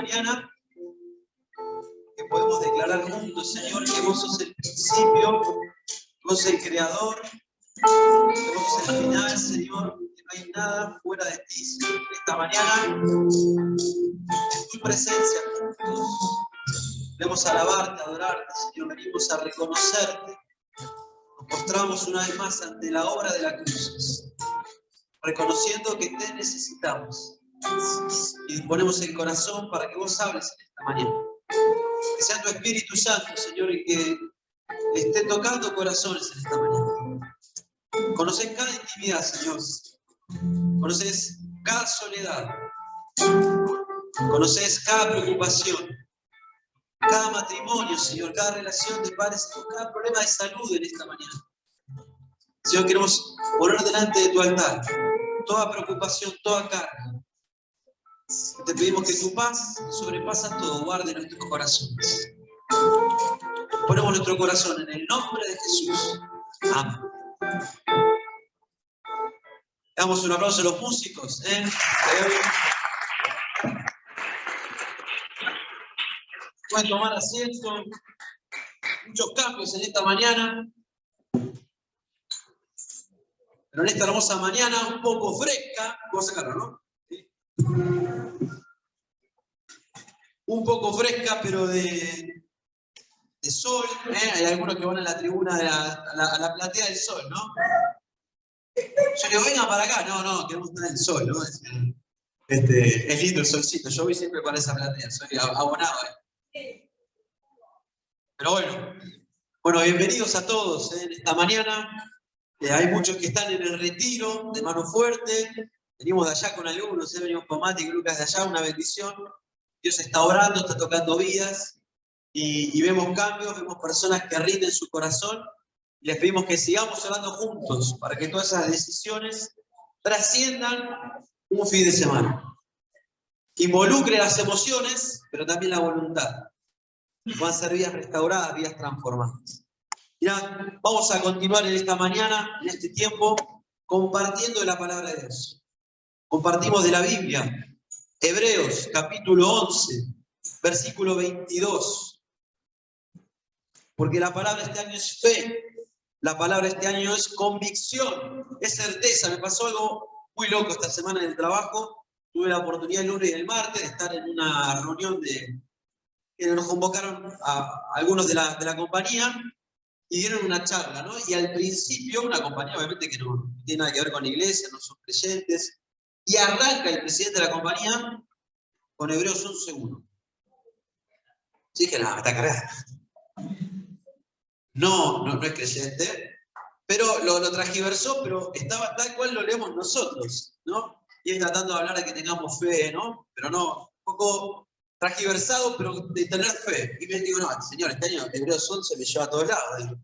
mañana, que podemos declarar juntos, Señor, que vos sos el principio, vos sos el creador, que vos sos el final, Señor, que no hay nada fuera de ti, Señor. Esta mañana, en tu presencia juntos, venimos a alabarte, a adorarte, Señor, venimos a reconocerte. Nos postramos una vez más ante la obra de la cruz, reconociendo que te necesitamos. Y disponemos el corazón para que vos hables en esta mañana. Que sea tu Espíritu Santo, Señor, y que esté tocando corazones en esta mañana. Conoces cada intimidad, Señor. Conoces cada soledad. Conoces cada preocupación. Cada matrimonio, Señor. Cada relación de padres, cada problema de salud en esta mañana. Señor, queremos poner delante de tu altar toda preocupación, toda carga. Te pedimos que tu paz, que sobrepasa todo, guarde nuestros corazones. Ponemos nuestro corazón en el nombre de Jesús. Amén. Damos un aplauso a los músicos. Pueden tomar asiento. Muchos cambios en esta mañana. Pero en esta hermosa mañana, un poco fresca. Vamos a sacarlo, ¿no? ¿Sí? Un poco fresca, pero de sol. Hay algunos que van a la tribuna, a la platea del sol, ¿no? Yo digo, vengan para acá. No, queremos estar en el sol, ¿no? Es lindo el solcito. Yo voy siempre para esa platea, soy abonado. Pero bueno, bienvenidos a todos en esta mañana. Hay muchos que están en el retiro de Mano Fuerte. Venimos de allá con algunos, venimos con Mati y Lucas de allá, una bendición. Dios está orando, está tocando vidas. Y vemos cambios, vemos personas que rinden su corazón. Y les pedimos que sigamos orando juntos para que todas esas decisiones trasciendan un fin de semana. Que involucre las emociones, pero también la voluntad. Van a ser vidas restauradas, vidas transformadas. Mirá, vamos a continuar en esta mañana, en este tiempo, compartiendo la palabra de Dios. Compartimos de la Biblia. Hebreos, capítulo 11, versículo 22. Porque la palabra este año es fe. La palabra este año es convicción, es certeza. Me pasó algo muy loco esta semana en el trabajo. Tuve la oportunidad el lunes y el martes de estar en una reunión que nos convocaron a algunos de la compañía y dieron una charla, ¿no? Y al principio, una compañía obviamente que no tiene nada que ver con la iglesia, no son creyentes, y arranca el presidente de la compañía con Hebreos 11:1. Sí, que nada, me está cargando. No es creyente, pero lo transgiversó, pero estaba tal cual lo leemos nosotros, ¿no? Y es tratando de hablar de que tengamos fe, ¿no? Pero no, un poco transgiversado, pero de tener fe. Y me digo, no, Señor, este año Hebreos 11 me lleva a todos lados. Digo.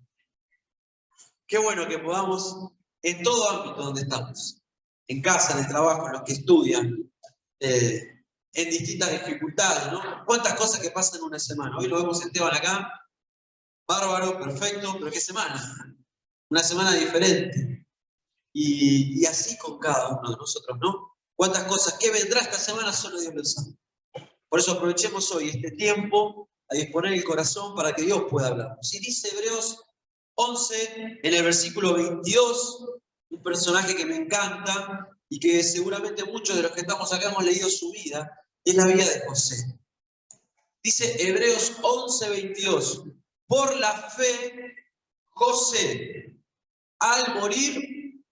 Qué bueno que podamos, en todo ámbito donde estamos, en casa, en el trabajo, en los que estudian, en distintas dificultades, ¿no? Cuántas cosas que pasan en una semana. Hoy lo vemos Esteban acá. Bárbaro, perfecto, pero ¿qué semana? Una semana diferente. Y así con cada uno de nosotros, ¿no? ¿Cuántas cosas? ¿Qué vendrá esta semana? Solo Dios lo sabe. Por eso aprovechemos hoy este tiempo a disponer el corazón para que Dios pueda hablar. Si dice Hebreos 11, en el versículo 22, un personaje que me encanta y que seguramente muchos de los que estamos acá hemos leído su vida, es la vida de José. Dice Hebreos 11, 22. Por la fe, José, al morir,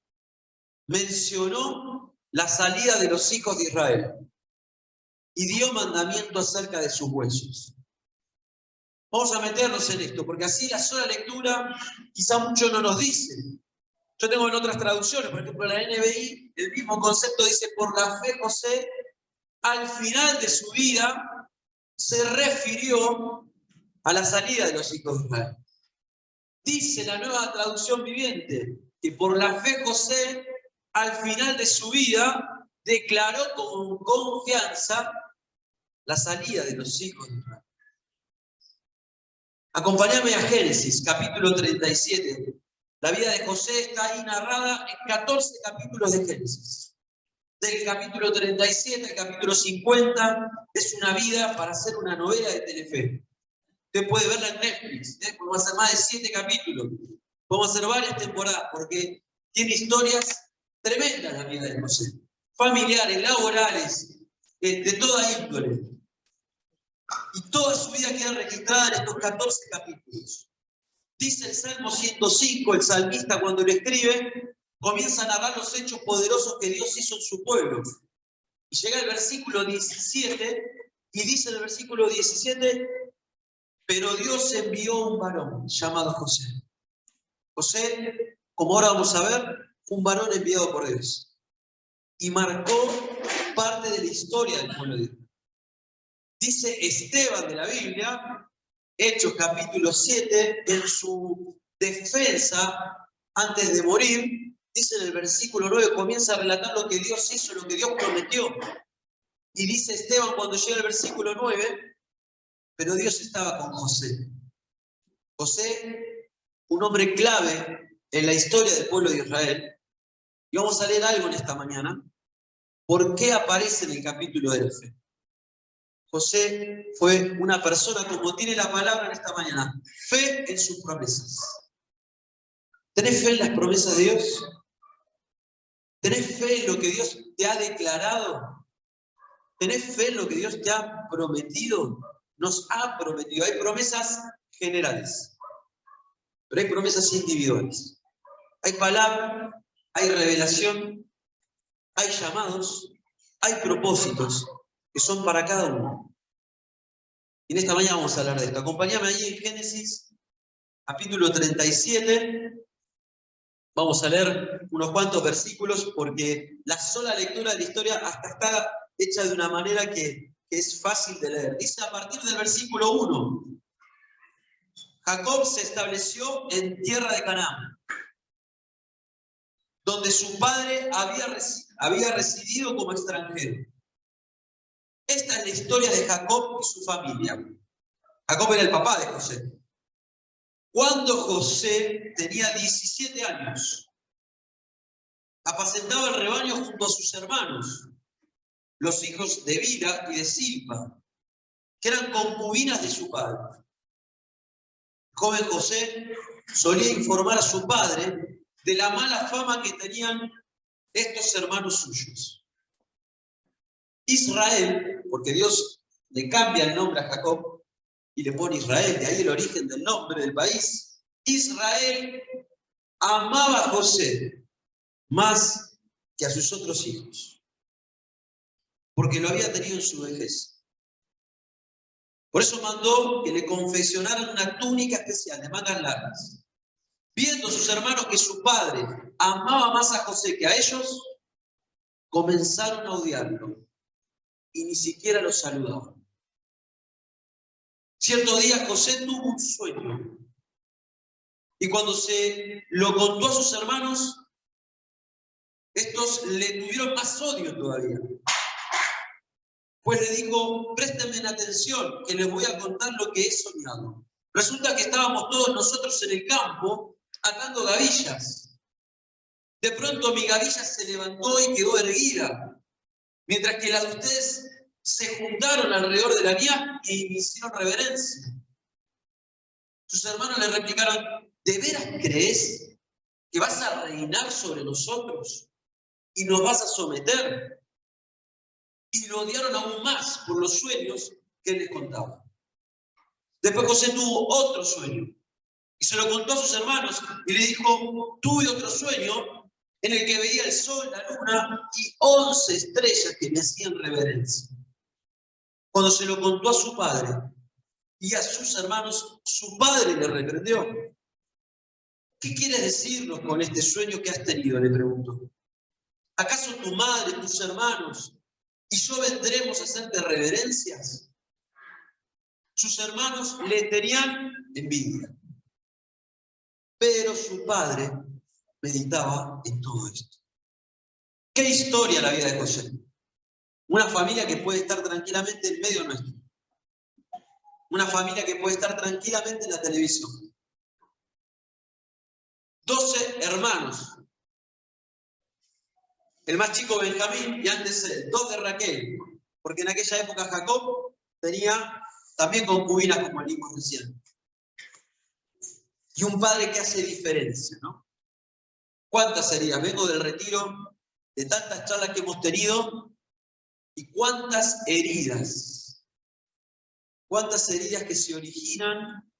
mencionó la salida de los hijos de Israel y dio mandamiento acerca de sus huesos. Vamos a meternos en esto, porque así la sola lectura quizá mucho no nos dice. Yo tengo en otras traducciones, por ejemplo, en la NBI, el mismo concepto dice, por la fe, José, al final de su vida, se refirió a la salida de los hijos de Israel. Dice la Nueva Traducción Viviente que por la fe José, al final de su vida, declaró con confianza la salida de los hijos de Israel. Acompáñame a Génesis, capítulo 37. La vida de José está ahí narrada en 14 capítulos de Génesis. Del capítulo 37 al capítulo 50 es una vida para hacer una novela de Telefe. Usted puede verla en Netflix, podemos hacer más de 7 capítulos, podemos hacer varias temporadas, porque tiene historias tremendas la vida de José. Familiares, laborales, de toda índole. Y toda su vida queda registrada en estos 14 capítulos. Dice el Salmo 105, el salmista cuando lo escribe, comienza a narrar los hechos poderosos que Dios hizo en su pueblo. Y llega el versículo 17, y dice en el versículo 17, pero Dios envió un varón llamado José. José, como ahora vamos a ver, fue un varón enviado por Dios. Y marcó parte de la historia del pueblo de Dios. Dice Esteban de la Biblia, Hechos capítulo 7, en su defensa antes de morir, dice en el versículo 9, comienza a relatar lo que Dios hizo, lo que Dios prometió. Y dice Esteban cuando llega el versículo 9, pero Dios estaba con José. José, un hombre clave en la historia del pueblo de Israel. Y vamos a leer algo en esta mañana. ¿Por qué aparece en el capítulo de la fe? José fue una persona, como tiene la palabra en esta mañana, fe en sus promesas. ¿Tenés fe en las promesas de Dios? ¿Tenés fe en lo que Dios te ha declarado? ¿Tenés fe en lo que Dios te ha prometido? Nos ha prometido. Hay promesas generales, pero hay promesas individuales. Hay palabra, hay revelación, hay llamados, hay propósitos que son para cada uno. Y en esta mañana vamos a hablar de esto. Acompáñame allí en Génesis, capítulo 37. Vamos a leer unos cuantos versículos porque la sola lectura de la historia hasta está hecha de una manera que es fácil de leer. Dice a partir del versículo 1, Jacob se estableció en tierra de Canaán, donde su padre había residido como extranjero. Esta es la historia de Jacob y su familia. Jacob era el papá de José. Cuando José tenía 17 años, apacentaba el rebaño junto a sus hermanos, los hijos de Bila y de Silpa, que eran concubinas de su padre. El joven José solía informar a su padre de la mala fama que tenían estos hermanos suyos. Israel, porque Dios le cambia el nombre a Jacob y le pone Israel, de ahí el origen del nombre del país. Israel amaba a José más que a sus otros hijos, porque lo había tenido en su vejez. Por eso mandó que le confeccionaran una túnica especial de mangas largas. Viendo sus hermanos que su padre amaba más a José que a ellos, comenzaron a odiarlo y ni siquiera lo saludaban. Cierto día José tuvo un sueño y cuando se lo contó a sus hermanos, estos le tuvieron más odio todavía. Pues le dijo, préstenme atención, que les voy a contar lo que he soñado. Resulta que estábamos todos nosotros en el campo atando gavillas. De pronto mi gavilla se levantó y quedó erguida, mientras que las de ustedes se juntaron alrededor de la mía y me hicieron reverencia. Sus hermanos le replicaron, ¿de veras crees que vas a reinar sobre nosotros y nos vas a someter? Y lo odiaron aún más por los sueños que él les contaba. Después José tuvo otro sueño y se lo contó a sus hermanos y le dijo, tuve otro sueño en el que veía el sol, la luna y 11 estrellas que me hacían reverencia. Cuando se lo contó a su padre y a sus hermanos, su padre le reprendió. ¿Qué quieres decirnos con este sueño que has tenido?, le preguntó. ¿Acaso tu madre, tus hermanos y yo vendremos a hacerte reverencias? Sus hermanos le tenían envidia. Pero su padre meditaba en todo esto. ¿Qué historia la vida de José? Una familia que puede estar tranquilamente en medio nuestro. Una familia que puede estar tranquilamente en la televisión. 12 hermanos. el más chico Benjamín y antes él, 2 de Raquel, porque en aquella época Jacob tenía también concubinas como leímos recién. Y un padre que hace diferencia, ¿no? ¿Cuántas heridas? Vengo del retiro, de tantas charlas que hemos tenido, y cuántas heridas. Cuántas heridas que se originan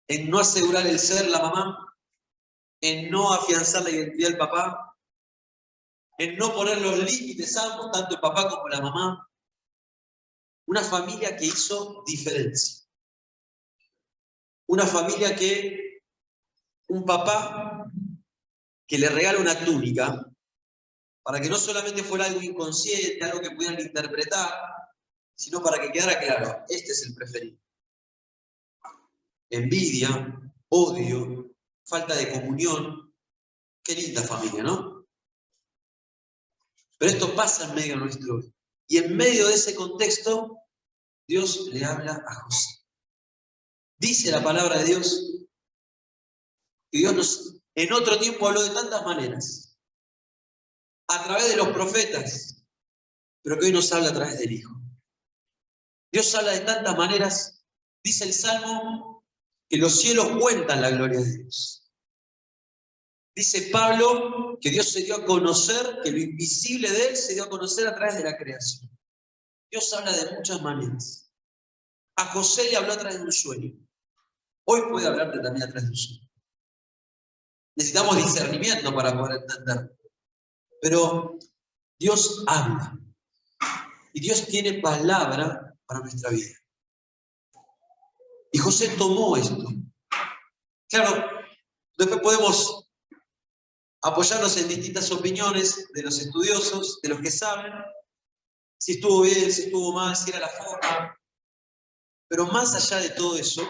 en no asegurar el ser la mamá, en no afianzar la identidad del papá, en no poner los límites ambos, tanto el papá como la mamá. Una familia que hizo diferencia. Una familia que un papá que le regala una túnica para que no solamente fuera algo inconsciente, algo que pudieran interpretar, sino para que quedara claro, este es el preferido. Envidia, odio, falta de comunión. Qué linda familia, ¿no? Pero esto pasa en medio nuestro. Y en medio de ese contexto, Dios le habla a José. Dice la palabra de Dios que Dios en otro tiempo habló de tantas maneras, a través de los profetas, pero que hoy nos habla a través del Hijo. Dios habla de tantas maneras, dice el Salmo, que los cielos cuentan la gloria de Dios. Dice Pablo que Dios se dio a conocer, que lo invisible de Él se dio a conocer a través de la creación. Dios habla de muchas maneras. A José le habló a través de un sueño. Hoy puede hablarte también a través de un sueño. Necesitamos discernimiento para poder entender. Pero Dios habla. Y Dios tiene palabra para nuestra vida. Y José tomó esto. Claro, después podemos apoyarnos en distintas opiniones de los estudiosos, de los que saben, si estuvo bien, si estuvo mal, si era la forma. Pero más allá de todo eso,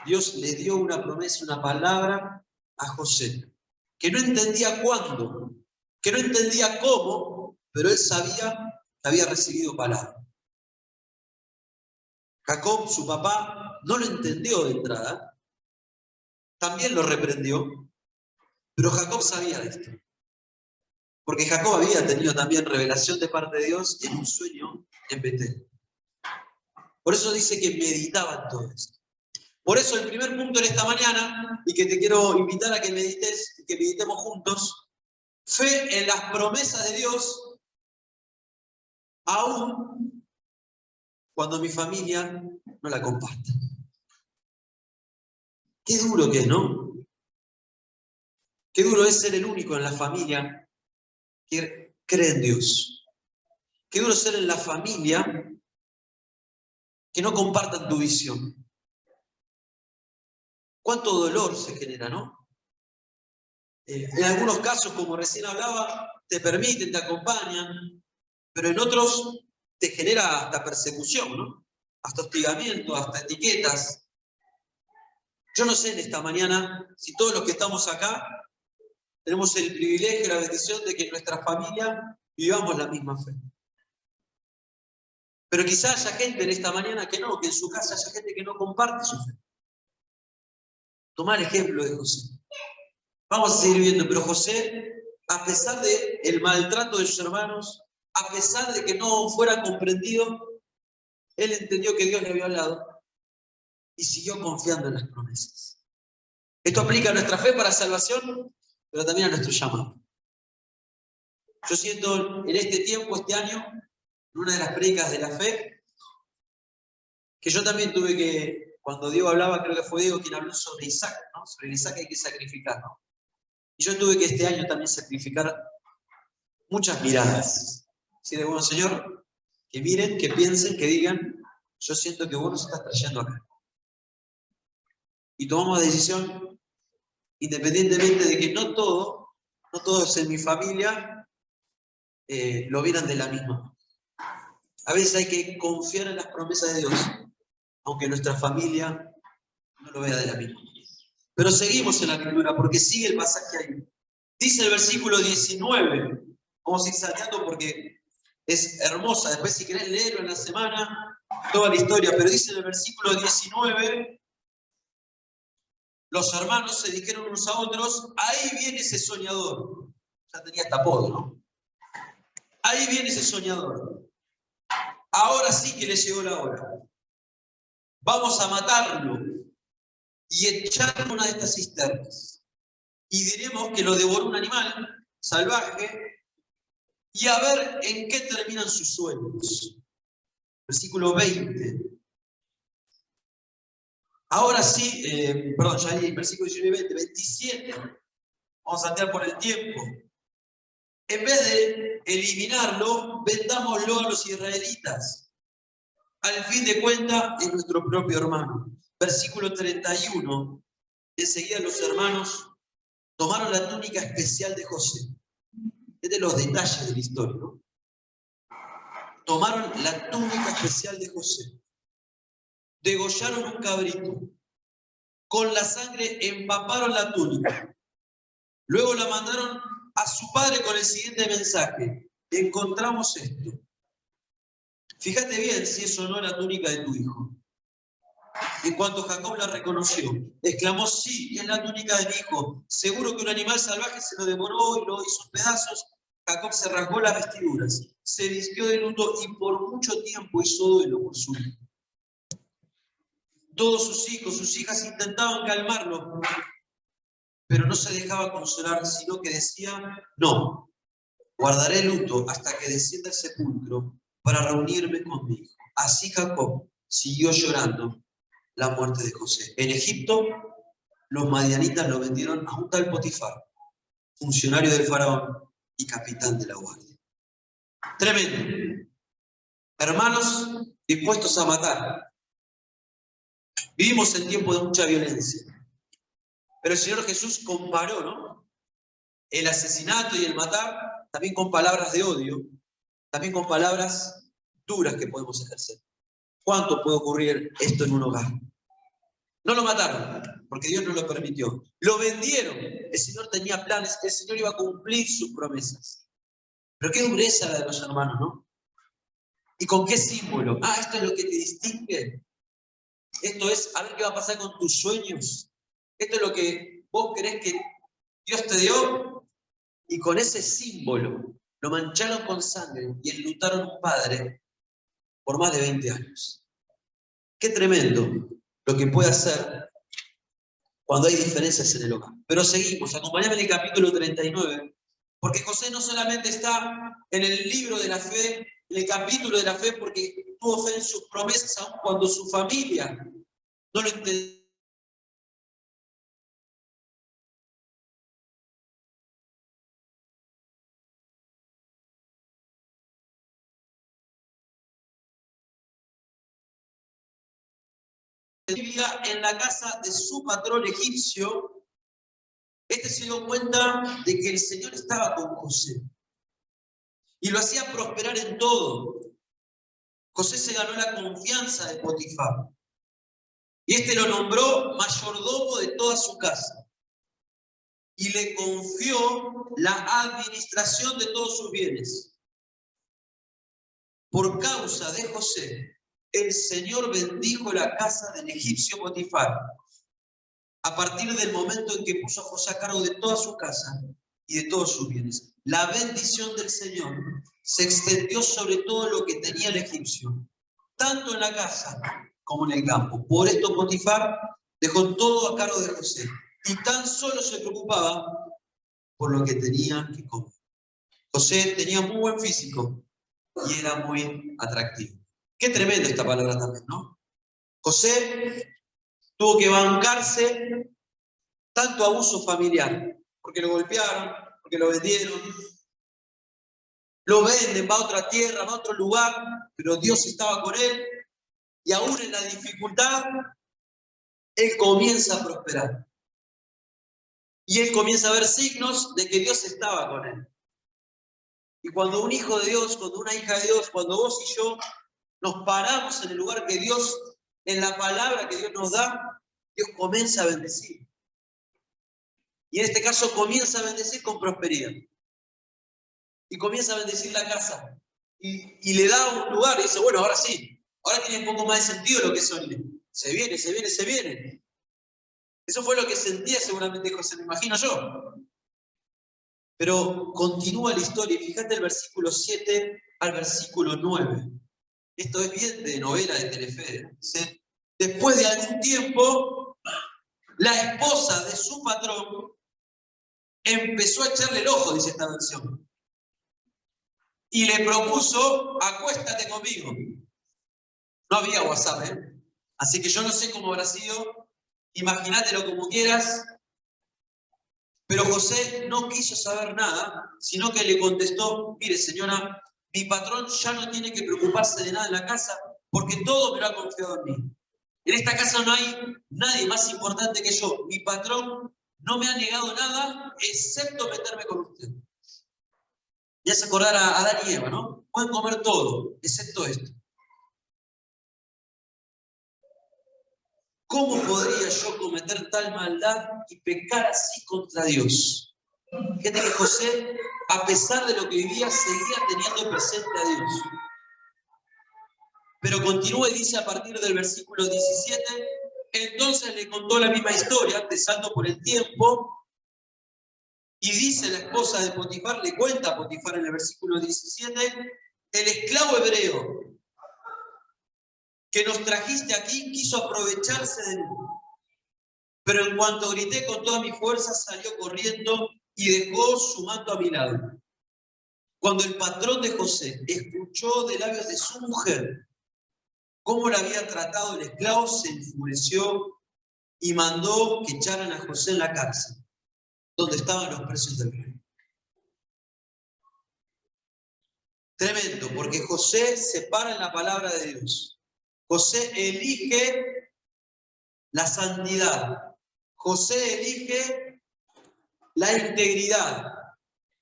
Dios le dio una promesa, una palabra a José, que no entendía cuándo, que no entendía cómo, pero él sabía que había recibido palabra. Jacob, su papá, no lo entendió de entrada, también lo reprendió, pero Jacob sabía de esto. Porque Jacob había tenido también revelación de parte de Dios en un sueño en Betel. Por eso dice que meditaba en todo esto. Por eso el primer punto en esta mañana, y que te quiero invitar a que medites, que meditemos juntos, fe en las promesas de Dios, aún cuando mi familia no la comparte. Qué duro que es, ¿no? Qué duro es ser el único en la familia que cree en Dios. Qué duro ser en la familia que no compartan tu visión. Cuánto dolor se genera, ¿no? En algunos casos, como recién hablaba, te permiten, te acompañan, pero en otros te genera hasta persecución, ¿no? Hasta hostigamiento, hasta etiquetas. Yo no sé en esta mañana si todos los que estamos acá tenemos el privilegio y la bendición de que en nuestra familia vivamos la misma fe. Pero quizás haya gente en esta mañana que no, que en su casa haya gente que no comparte su fe. Tomá el ejemplo de José. Vamos a seguir viendo, pero José, a pesar del maltrato de sus hermanos, a pesar de que no fuera comprendido, él entendió que Dios le había hablado y siguió confiando en las promesas. Esto aplica a nuestra fe para salvación, pero también a nuestro llamado. Yo siento en este tiempo, este año, en una de las predicas de la fe, que yo también tuve que, cuando Diego hablaba, creo que fue Diego quien habló sobre Isaac, ¿no? Sobre Isaac hay que sacrificar, ¿no? Y yo tuve que este año también sacrificar muchas miradas. Decirle, bueno, Señor, que miren, que piensen, que digan, yo siento que vos nos estás trayendo acá. Y tomamos la decisión, independientemente de que no todos en mi familia lo vieran de la misma. A veces hay que confiar en las promesas de Dios, aunque nuestra familia no lo vea de la misma. Pero seguimos en la escritura, porque sigue el pasaje ahí. Dice el versículo 19, vamos a ir salteando porque es hermosa, después si querés leerlo en la semana, toda la historia, pero dice en el versículo 19, los hermanos se dijeron unos a otros, ahí viene ese soñador. Ya tenía hasta apodo, ¿no? Ahí viene ese soñador. Ahora sí que le llegó la hora. Vamos a matarlo y echarlo en una de estas cisternas. Y diremos que lo devoró un animal salvaje y a ver en qué terminan sus sueños. Versículo 20. Ahora sí, perdón, ya ahí, versículo 19 y 20, 27. Vamos a saltear por el tiempo. En vez de eliminarlo, vendámoslo a los israelitas. Al fin de cuentas, es nuestro propio hermano. Versículo 31. Enseguida los hermanos tomaron la túnica especial de José. Es de los detalles de la historia, ¿no? Tomaron la túnica especial de José. Degollaron un cabrito. Con la sangre empaparon la túnica. Luego la mandaron a su padre con el siguiente mensaje. Encontramos esto. Fíjate bien si eso no es la túnica de tu hijo. En cuanto Jacob la reconoció, exclamó: sí, es la túnica de mi hijo. Seguro que un animal salvaje se lo devoró y lo hizo pedazos. Jacob se rasgó las vestiduras, se vistió de luto y por mucho tiempo hizo duelo por su hijo. Todos sus hijos, sus hijas intentaban calmarlo, pero no se dejaba consolar, sino que decía: no, guardaré luto hasta que descienda al sepulcro para reunirme con mi hijo. Así Jacob siguió llorando la muerte de José. En Egipto, los madianitas lo vendieron a un tal Potifar, funcionario del faraón y capitán de la guardia. Tremendo. Hermanos dispuestos a matar. Vivimos en tiempos de mucha violencia. Pero el Señor Jesús comparó, ¿no?, el asesinato y el matar también con palabras de odio, también con palabras duras que podemos ejercer. ¿Cuánto puede ocurrir esto en un hogar? No lo mataron, porque Dios no lo permitió. Lo vendieron. El Señor tenía planes, el Señor iba a cumplir sus promesas. Pero qué dureza la de los hermanos, ¿no? ¿Y con qué símbolo? Ah, esto es lo que te distingue. Esto es, a ver qué va a pasar con tus sueños. Esto es lo que vos querés que Dios te dio. Y con ese símbolo lo mancharon con sangre y enlutaron a un padre por más de 20 años. Qué tremendo lo que puede hacer cuando hay diferencias en el hogar. Pero seguimos, acompáñame en el capítulo 39, porque José no solamente está en el libro de la fe, en el capítulo de la fe, porque tuvo fe en sus promesas, aun cuando su familia no lo entendió. Vivía en la casa de su patrón egipcio. Este se dio cuenta de que el Señor estaba con José y lo hacía prosperar en todo. José se ganó la confianza de Potifar y este lo nombró mayordomo de toda su casa y le confió la administración de todos sus bienes. Por causa de José, el Señor bendijo la casa del egipcio Potifar a partir del momento en que puso a José a cargo de toda su casa y de todos sus bienes. La bendición del Señor se extendió sobre todo lo que tenía el egipcio, tanto en la casa como en el campo. Por esto Potifar dejó todo a cargo de José y tan solo se preocupaba por lo que tenía que comer. José tenía muy buen físico y era muy atractivo. Qué tremenda esta palabra también, ¿no? José tuvo que bancarse tanto abuso familiar, porque lo golpearon, porque lo vendieron, lo venden, va a otra tierra, va a otro lugar, pero Dios estaba con él, y aún en la dificultad, él comienza a prosperar. Y él comienza a ver signos de que Dios estaba con él. Y cuando un hijo de Dios, cuando una hija de Dios, cuando vos y yo nos paramos en el lugar que Dios, en la palabra que Dios nos da, Dios comienza a bendecir. Y en este caso comienza a bendecir con prosperidad. Y comienza a bendecir la casa. Y le da un lugar y dice, bueno, ahora sí, ahora tiene un poco más de sentido lo que soñé. Se viene, se viene, se viene. Eso fue lo que sentía seguramente José, me imagino yo. Pero continúa la historia y fíjate el versículo 7 al versículo 9. Esto es bien de novela de Telefe. Dice, después de algún tiempo, la esposa de su patrón empezó a echarle el ojo, dice esta versión. Y le propuso, acuéstate conmigo. No había WhatsApp, ¿eh? Así que yo no sé cómo habrá sido. Imagínatelo como quieras. Pero José no quiso saber nada, sino que le contestó, mire señora, mi patrón ya no tiene que preocuparse de nada en la casa, porque todo me lo ha confiado en mí. En esta casa no hay nadie más importante que yo. Mi patrón no me ha negado nada, excepto meterme con usted. Ya se acordar a Adán y Eva, ¿no? Pueden comer todo, excepto esto. ¿Cómo podría yo cometer tal maldad y pecar así contra Dios? Fíjate que José, a pesar de lo que vivía, seguía teniendo presente a Dios. Pero continúa y dice a partir del versículo 17, entonces le contó la misma historia, empezando por el tiempo, y dice la esposa de Potifar, le cuenta a Potifar en el versículo 17, el esclavo hebreo que nos trajiste aquí quiso aprovecharse de mí. Pero en cuanto grité con toda mi fuerza, salió corriendo y dejó su manto a mi lado. Cuando el patrón de José escuchó de labios de su mujer cómo la había tratado el esclavo, se enfureció y mandó que echaran a José en la cárcel, donde estaban los presos del rey. Tremendo, porque José se para en la palabra de Dios. José elige la santidad. José elige la integridad.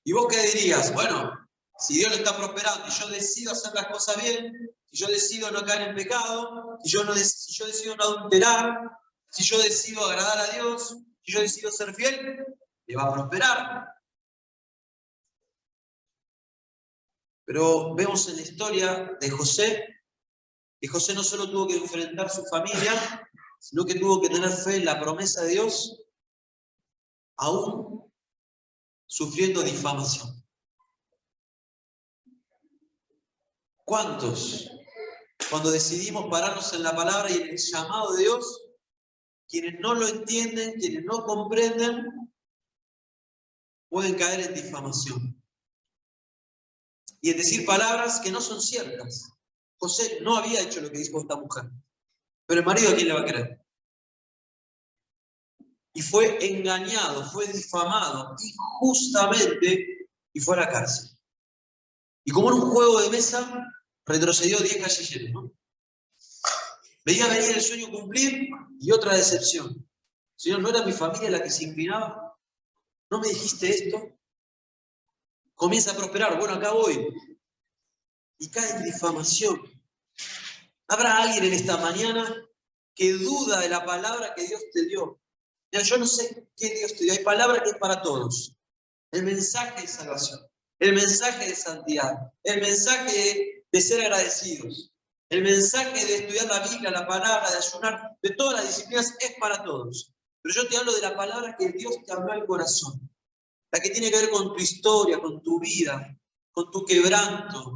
¿Y vos qué dirías? Bueno, si Dios lo está prosperando y yo decido hacer las cosas bien, si yo decido no caer en pecado, si yo decido no adulterar, si yo decido agradar a Dios, si yo decido ser fiel, le va a prosperar. Pero vemos en la historia de José, que José no solo tuvo que enfrentar su familia, sino que tuvo que tener fe en la promesa de Dios, aún sufriendo difamación. ¿Cuántos, cuando decidimos pararnos en la palabra y en el llamado de Dios, quienes no lo entienden, quienes no comprenden, pueden caer en difamación? Y en decir palabras que no son ciertas. José no había hecho lo que dijo esta mujer. Pero el marido, ¿a quién le va a creer? Y fue engañado, fue difamado injustamente y fue a la cárcel. Y como en un juego de mesa, retrocedió 10 casilleros, ¿no? Veía venir el sueño cumplir y otra decepción. Señor, ¿no era mi familia la que se inclinaba? ¿No me dijiste esto? Comienza a prosperar, bueno, acá voy. Y cae en difamación. ¿Habrá alguien en esta mañana que duda de la palabra que Dios te dio? Mira, yo no sé qué Dios te dio. Hay palabra que es para todos. El mensaje de salvación, el mensaje de santidad, el mensaje de ser agradecidos, el mensaje de estudiar la Biblia, la palabra, de ayunar, de todas las disciplinas es para todos. Pero yo te hablo de la palabra que Dios te habló al corazón. La que tiene que ver con tu historia, con tu vida, con tu quebranto,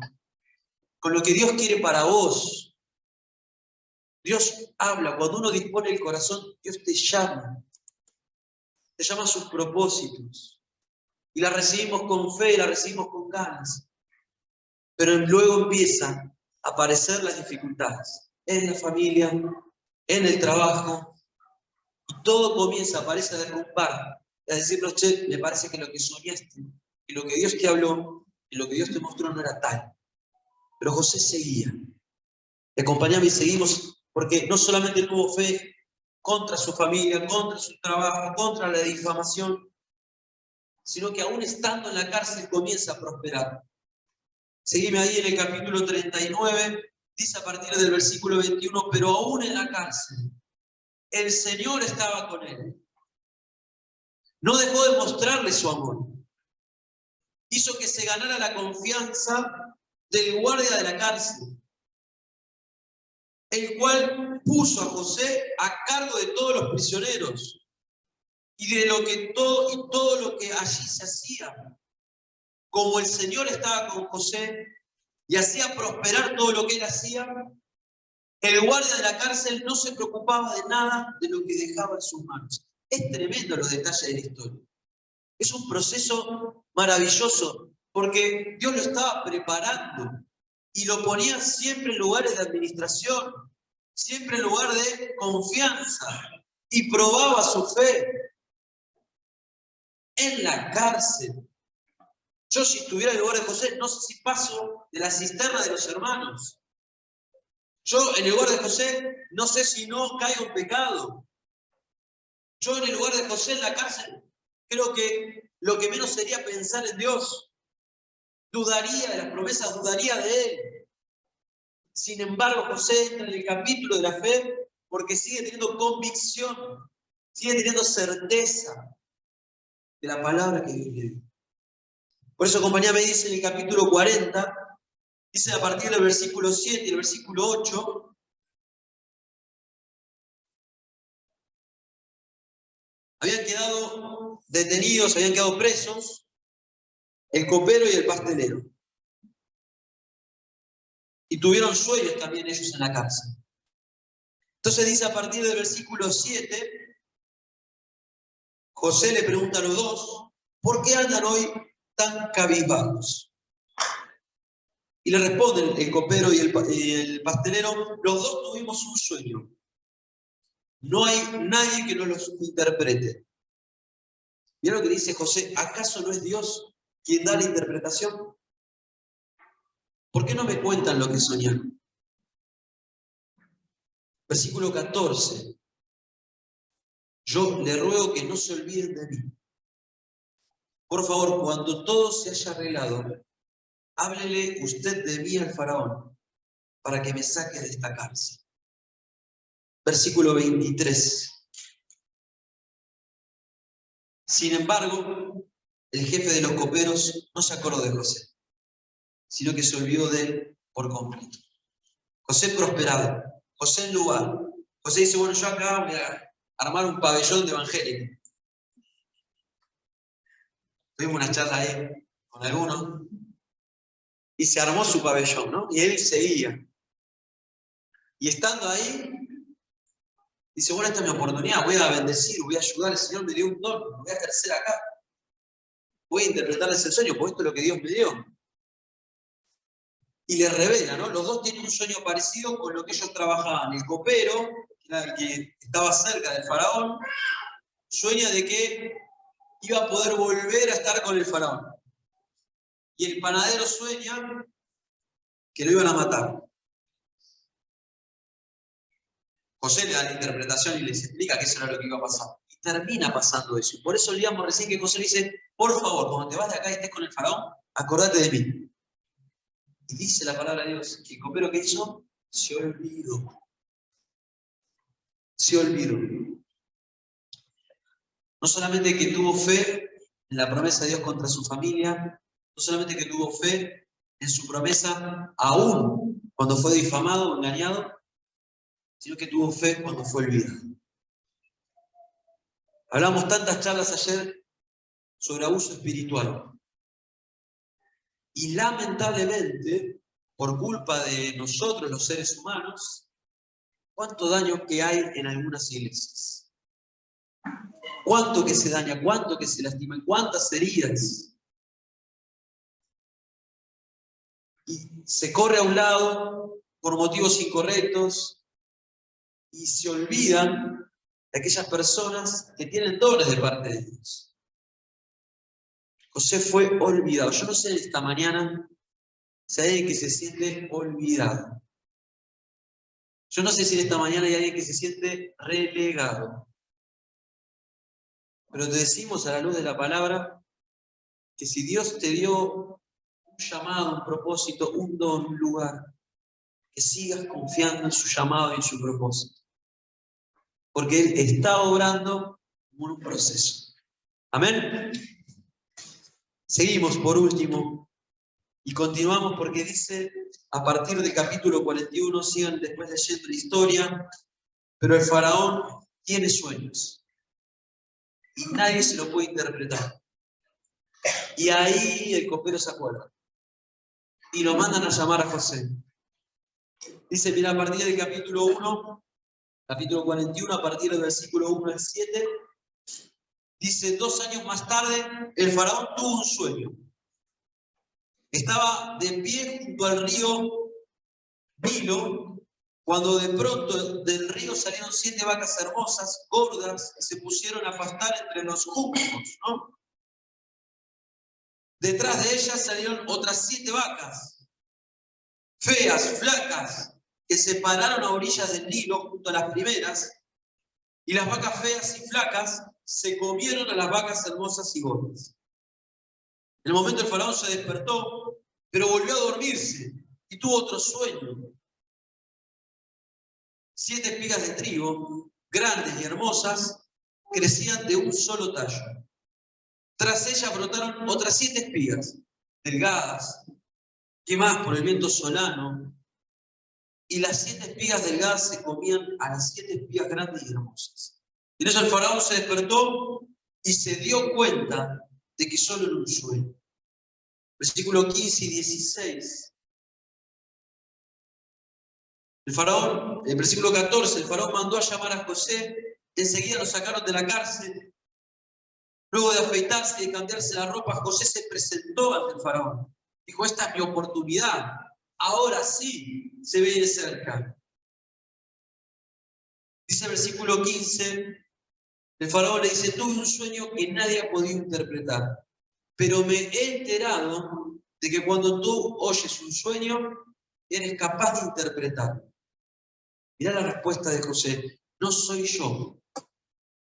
con lo que Dios quiere para vos. Dios habla, cuando uno dispone el corazón, Dios te llama a sus propósitos. Y la recibimos con fe, la recibimos con ganas. Pero luego empiezan a aparecer las dificultades. En la familia, en el trabajo. Y todo comienza, aparece a derrumbar. A decirnos, che, me parece que lo que soñaste, que lo que Dios te habló, y lo que Dios te mostró no era tal. Pero José seguía. Le acompañamos y seguimos, porque no solamente tuvo fe contra su familia, contra su trabajo, contra la difamación, sino que aún estando en la cárcel comienza a prosperar. Seguime ahí en el capítulo 39, dice a partir del versículo 21, pero aún en la cárcel, el Señor estaba con él. No dejó de mostrarle su amor. Hizo que se ganara la confianza del guardia de la cárcel, el cual puso a José a cargo de todos los prisioneros y de todo lo que allí se hacía. como el Señor estaba con José y hacía prosperar todo lo que él hacía, el guardia de la cárcel no se preocupaba de nada de lo que dejaba en sus manos. Es tremendo los detalles de la historia. Es un proceso maravilloso, porque Dios lo estaba preparando y lo ponía siempre en lugares de administración, siempre en lugar de confianza, y probaba su fe en la cárcel. Yo, si estuviera en el lugar de José, no sé si paso de la cisterna de los hermanos. Yo, en el lugar de José, no sé si no caigo en pecado. Yo, en el lugar de José, en la cárcel, creo que lo que menos sería pensar en Dios. Dudaría de las promesas, dudaría de Él. Sin embargo, José entra en el capítulo de la fe porque sigue teniendo convicción, sigue teniendo certeza de la palabra que Dios le dio. Por eso, compañía, me dice en el capítulo 40, dice a partir del versículo 7 y el versículo 8, habían quedado detenidos, habían quedado presos el copero y el pastelero. Y tuvieron sueños también ellos en la cárcel. Entonces dice a partir del versículo 7, José le pregunta a los dos, ¿por qué andan hoy tan cabizbajos? Y le responden el copero y el pastelero, los dos tuvimos un sueño. No hay nadie que nos los interprete. Mira lo que dice José, ¿acaso no es Dios quien da la interpretación? ¿Por qué no me cuentan lo que soñaron? Versículo 14. Yo le ruego que no se olviden de mí. Por favor, cuando todo se haya arreglado, háblele usted de mí al faraón, para que me saque de esta cárcel. Versículo 23. Sin embargo, el jefe de los coperos no se acordó de José, sino que se olvidó de él por completo. José prosperado, José en lugar. José dice, bueno, yo acá voy a armar un pabellón de evangélico. Tuvimos una charla ahí con algunos, y se armó su pabellón, ¿no? Y él seguía. Y estando ahí, dice, bueno, esta es mi oportunidad, voy a bendecir, voy a ayudar, el Señor me dio un don, lo voy a ejercer acá. Voy a interpretarles el sueño, porque esto es lo que Dios me dio. Y le revela, ¿no? Los dos tienen un sueño parecido con lo que ellos trabajaban. El copero, que era el que estaba cerca del faraón, sueña de que iba a poder volver a estar con el faraón. Y el panadero sueña que lo iban a matar. José le da la interpretación y les explica que eso era lo que iba a pasar. Y termina pasando eso. Por eso leíamos recién que José le dice, por favor, cuando te vas de acá y estés con el faraón, acordate de mí. Y dice la palabra de Dios que el copero que hizo, se olvidó. Se olvidó. No solamente que tuvo fe en la promesa de Dios contra su familia, no solamente que tuvo fe en su promesa aún cuando fue difamado o engañado, sino que tuvo fe cuando fue olvidado. Hablamos tantas charlas ayer sobre abuso espiritual. Y lamentablemente, por culpa de nosotros los seres humanos, cuánto daño que hay en algunas iglesias. Cuánto que se daña, cuánto que se lastima, cuántas heridas. Y se corre a un lado por motivos incorrectos y se olvidan de aquellas personas que tienen dones de parte de Dios. José fue olvidado. Yo no sé esta mañana si hay alguien que se siente olvidado. Yo no sé si esta mañana hay alguien que se siente relegado. Pero te decimos a la luz de la palabra que si Dios te dio un llamado, un propósito, un don, un lugar, que sigas confiando en su llamado y en su propósito. Porque Él está obrando en un proceso. Amén. Seguimos por último y continuamos porque dice a partir del capítulo 41, sigan después leyendo la historia, pero el faraón tiene sueños y nadie se lo puede interpretar. Y ahí el copero se acuerda. Y lo mandan a llamar a José. Dice, mira, a partir del capítulo 1, capítulo 41, a partir del versículo 1 al 7, dice, 2 años más tarde, el faraón tuvo un sueño. Estaba de pie junto al río Nilo, cuando de pronto del río salieron 7 vacas hermosas, gordas, y se pusieron a pastar entre los juncos, ¿no? Detrás de ellas salieron otras 7 vacas, feas, flacas, que se pararon a orillas del Nilo junto a las primeras, y las vacas feas y flacas se comieron a las vacas hermosas y gordas. En el momento el faraón se despertó, pero volvió a dormirse y tuvo otro sueño. 7 espigas de trigo, grandes y hermosas, crecían de un solo tallo. Tras ellas brotaron otras 7 espigas, delgadas, quemadas por el viento solano, y las 7 espigas delgadas se comían a las 7 espigas grandes y hermosas. Y en eso el faraón se despertó y se dio cuenta de que solo era un sueño. Versículo 15 y 16. El versículo 14, el faraón mandó a llamar a José, enseguida lo sacaron de la cárcel. Luego de afeitarse y de cambiarse la ropa, José se presentó ante el faraón. Dijo, esta es mi oportunidad, ahora sí se ve de cerca. Dice el versículo 15, el faraón le dice, tuve un sueño que nadie ha podido interpretar, pero me he enterado de que cuando tú oyes un sueño, eres capaz de interpretarlo. Mirá la respuesta de José, no soy yo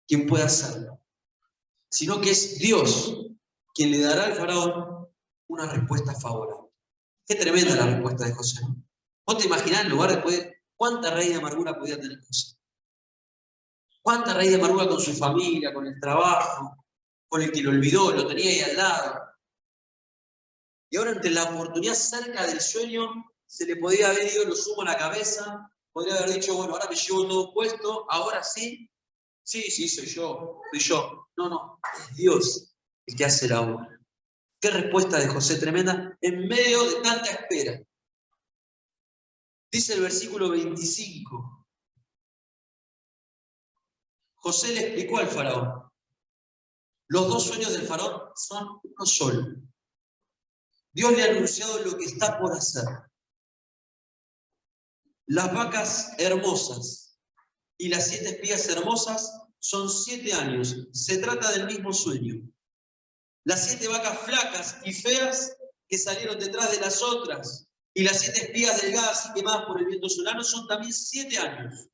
quien pueda hacerlo, sino que es Dios quien le dará al faraón una respuesta favorable. Qué tremenda la respuesta de José. ¿Vos te imaginás en lugar de cuánta raíz de amargura podía tener José? ¿Cuánta raíz de amargura con su familia, con el trabajo, con el que lo olvidó, lo tenía ahí al lado? Y ahora ante la oportunidad cerca del sueño, se le podía haber ido lo sumo a la cabeza, podría haber dicho, bueno, ahora me llevo todo puesto, ahora sí, sí, soy yo. No, es Dios el que hace la obra. Qué respuesta de José tremenda en medio de tanta espera. Dice el versículo 25. José le explicó al faraón, los 2 sueños del faraón son uno solo. Dios le ha anunciado lo que está por hacer. Las vacas hermosas y las 7 espigas hermosas son 7 años. Se trata del mismo sueño. Las 7 vacas flacas y feas que salieron detrás de las otras y las 7 espigas delgadas y quemadas por el viento solano son también 7 años.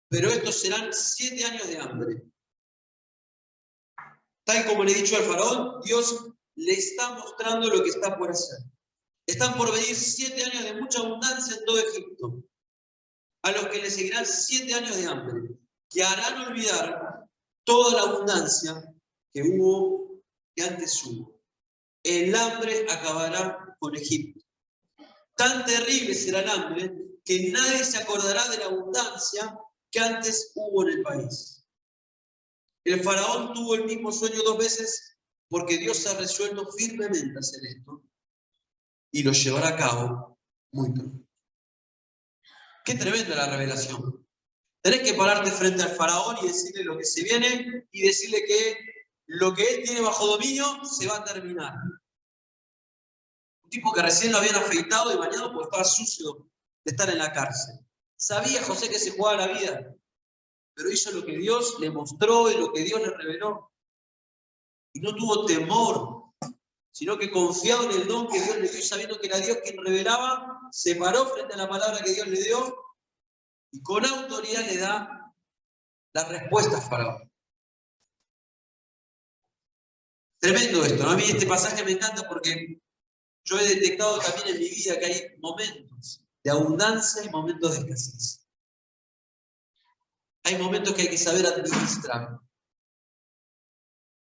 Pero estos serán 7 años de hambre. Tal como le he dicho al faraón, Dios le está mostrando lo que está por hacer. Están por venir 7 años de mucha abundancia en todo Egipto, a los que le seguirán 7 años de hambre, que harán olvidar toda la abundancia que antes hubo. El hambre acabará con Egipto. Tan terrible será el hambre que nadie se acordará de la abundancia que antes hubo en el país. El faraón tuvo el mismo sueño 2 veces porque Dios ha resuelto firmemente hacer esto y lo llevará a cabo muy pronto. Qué tremenda la revelación. Tenés que pararte frente al faraón y decirle lo que se viene y decirle que lo que él tiene bajo dominio se va a terminar. Un tipo que recién lo habían afeitado y bañado porque estaba sucio de estar en la cárcel. Sabía José que se jugaba la vida, pero hizo lo que Dios le mostró y lo que Dios le reveló. Y no tuvo temor, sino que confiaba en el don que Dios le dio y sabiendo que era Dios quien revelaba, se paró frente a la palabra que Dios le dio y con autoridad le da la respuesta a Faraón. Tremendo esto, ¿no? A mí este pasaje me encanta porque yo he detectado también en mi vida que hay momentos de abundancia y momentos de escasez. Hay momentos que hay que saber administrar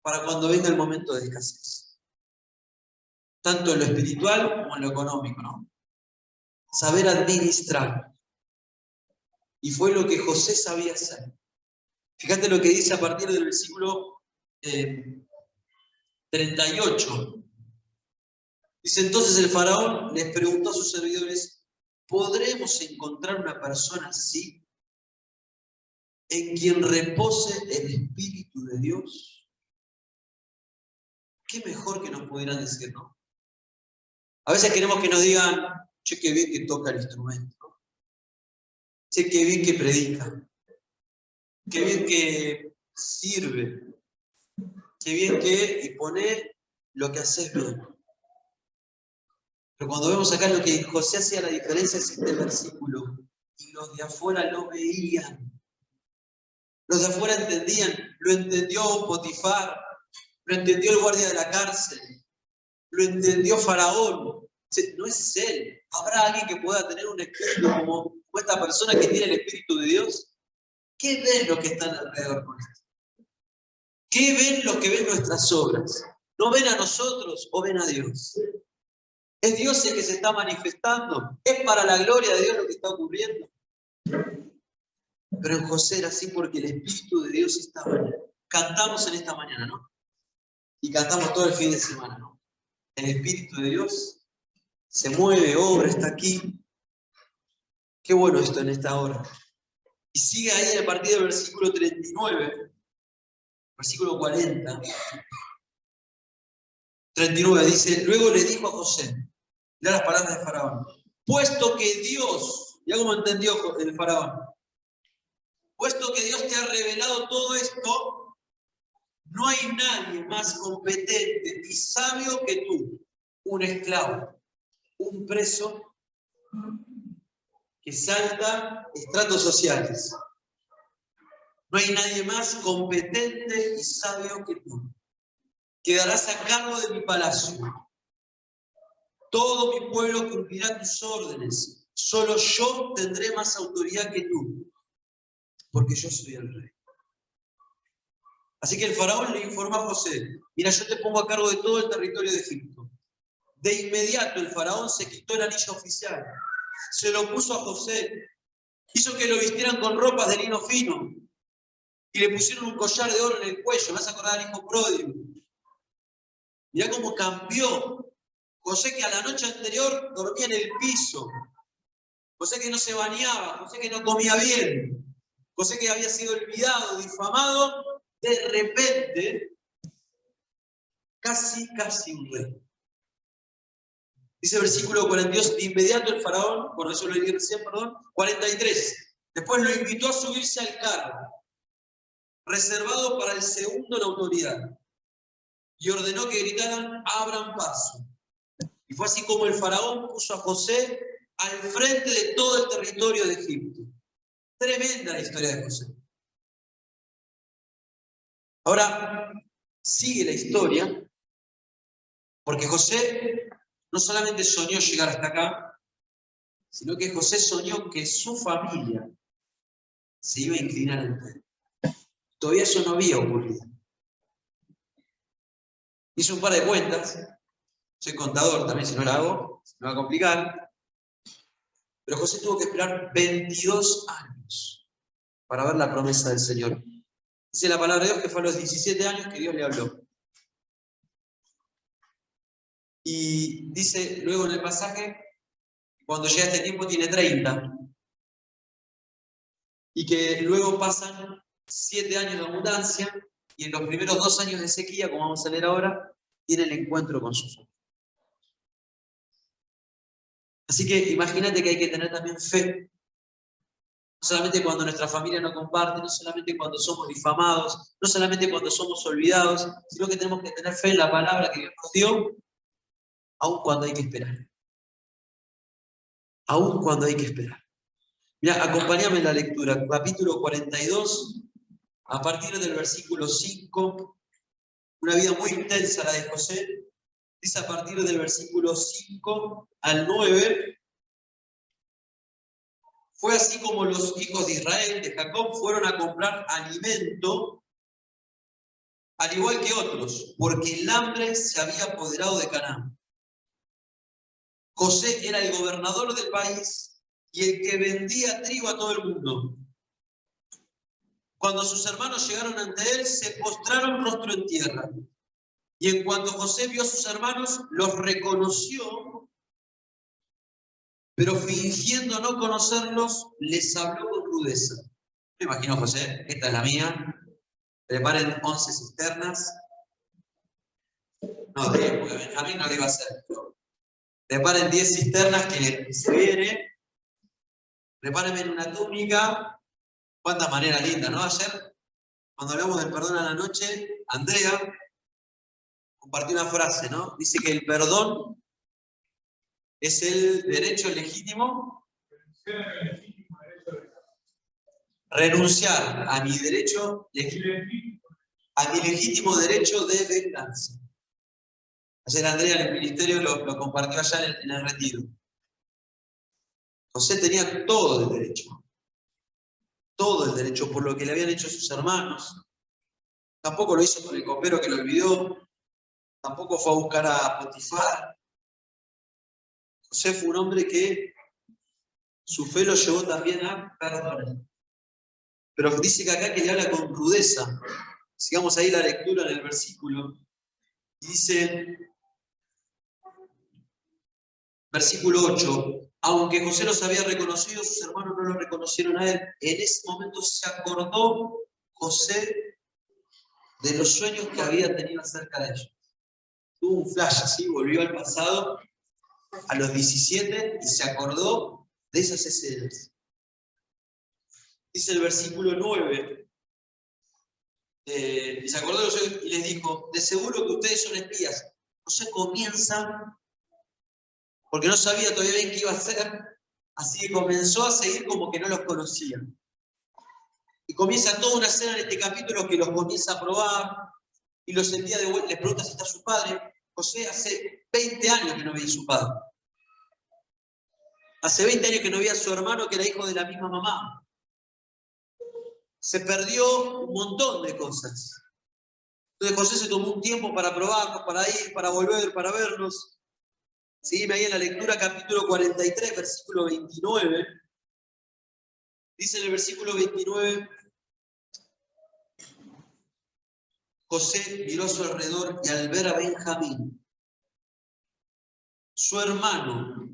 para cuando venga el momento de escasez. Tanto en lo espiritual como en lo económico, ¿no? Saber administrar. Y fue lo que José sabía hacer. Fíjate lo que dice a partir del versículo 38. Dice, entonces el faraón les preguntó a sus servidores, ¿podremos encontrar una persona así en quien repose el Espíritu de Dios? ¿Qué mejor que nos pudieran decir, no? A veces queremos que nos digan, che, qué bien que toca el instrumento, ¿no? Che, qué bien que predica, qué bien que sirve, qué bien que y pone lo que haces bien. Pero cuando vemos acá lo que José hacía la diferencia es este versículo. Y los de afuera lo veían. Los de afuera entendían. Lo entendió Potifar. Lo entendió el guardia de la cárcel. Lo entendió Faraón. No es él. ¿Habrá alguien que pueda tener un espíritu como esta persona que tiene el Espíritu de Dios? ¿Qué ven los que están alrededor con esto? ¿Qué ven los que ven nuestras obras? ¿No ven a nosotros o ven a Dios? ¿Es Dios el que se está manifestando? ¿Es para la gloria de Dios lo que está ocurriendo? Pero en José era así porque el Espíritu de Dios estaba. Cantamos en esta mañana, ¿no? Y cantamos todo el fin de semana, ¿no? El Espíritu de Dios se mueve, obra, está aquí. Qué bueno esto en esta hora. Y sigue ahí a partir del versículo 39, versículo 40. 39 dice, luego le dijo a José, mira las palabras de Faraón, puesto que Dios, ya como entendió el Faraón, puesto que Dios te ha revelado todo esto, no hay nadie más competente y sabio que tú, un esclavo, un preso que salta estratos sociales. No hay nadie más competente y sabio que tú. Quedarás a cargo de mi palacio. Todo mi pueblo cumplirá tus órdenes. Solo yo tendré más autoridad que tú, porque yo soy el rey. Así que el faraón le informó a José, mira, yo te pongo a cargo de todo el territorio de Egipto. De inmediato el faraón se quitó el anillo oficial, se lo puso a José, hizo que lo vistieran con ropas de lino fino y le pusieron un collar de oro en el cuello. Me vas a acordar al hijo pródigo. Mirá cómo cambió. José que a la noche anterior dormía en el piso. José que no se bañaba, José que no comía bien, José que había sido olvidado, difamado, de repente, casi un rey. Dice el versículo 42, de inmediato el faraón, por eso lo leí recién, 43. Después lo invitó a subirse al carro, reservado para el segundo en autoridad, y ordenó que gritaran, abran paso. Y fue así como el faraón puso a José al frente de todo el territorio de Egipto. Tremenda la historia de José. Ahora, sigue la historia, porque José no solamente soñó llegar hasta acá, sino que José soñó que su familia se iba a inclinar ante él. Todavía eso no había ocurrido. Hice un par de cuentas, soy contador también, si no la hago, se me va a complicar, pero José tuvo que esperar 22 años para ver la promesa del Señor. Dice la palabra de Dios que fue a los 17 años que Dios le habló. Y dice luego en el pasaje, cuando llega este tiempo tiene 30. Y que luego pasan 7 años de abundancia y en los primeros 2 años de sequía, como vamos a leer ahora, tiene el encuentro con su familia. Así que imagínate que hay que tener también fe. No solamente cuando nuestra familia no comparte, no solamente cuando somos difamados, no solamente cuando somos olvidados, sino que tenemos que tener fe en la palabra que Dios nos dio, aun cuando hay que esperar. Aun cuando hay que esperar. Mira, acompáñame en la lectura, capítulo 42, a partir del versículo 5, una vida muy intensa la de José, dice a partir del versículo 5 al 9, fue así como los hijos de Israel, de Jacob, fueron a comprar alimento, al igual que otros, porque el hambre se había apoderado de Canaán. José era el gobernador del país y el que vendía trigo a todo el mundo. Cuando sus hermanos llegaron ante él, se postraron rostro en tierra. Y en cuanto José vio a sus hermanos, los reconoció, pero fingiendo no conocerlos, les habló con rudeza. Me imagino, José, esta es la mía. Preparen 11 cisternas. No, 10, porque Benjamín no lo iba a hacer. Preparen 10 cisternas que se viene. Prepárenme en una túnica. Cuánta manera linda, ¿no? Ayer, cuando hablamos del perdón a la noche, Andrea compartió una frase, ¿no? Dice que el perdón es el derecho legítimo. Renunciar a mi derecho, a mi legítimo derecho de venganza. Ayer Andrea en el ministerio lo compartió allá en el retiro. José tenía todo el derecho por lo que le habían hecho sus hermanos. Tampoco lo hizo por el copero que lo olvidó, tampoco fue a buscar a Potifar. José fue un hombre que su fe lo llevó también a perdonar. Pero dice que acá que le habla con rudeza. Sigamos ahí la lectura en el versículo. Y dice, versículo 8, aunque José los había reconocido, sus hermanos no lo reconocieron a él. En ese momento se acordó José de los sueños que había tenido acerca de ellos. Tuvo un flash así, volvió al pasado, a los 17, y se acordó de esas escenas. Dice el versículo 9, se acordó de los sueños y les dijo, de seguro que ustedes son espías. José comienza, porque no sabía todavía bien qué iba a hacer, así que comenzó a seguir como que no los conocía. Y comienza toda una escena en este capítulo que los comienza a probar, y los envía de vuelta, les pregunta si está su padre. José hace 20 años que no veía a su padre. Hace 20 años que no veía a su hermano, que era hijo de la misma mamá. Se perdió un montón de cosas. Entonces José se tomó un tiempo para probarlos, para ir, para volver, para verlos. Seguime ahí en la lectura, capítulo 43, versículo 29. Dice en el versículo 29, José miró a su alrededor y al ver a Benjamín, su hermano,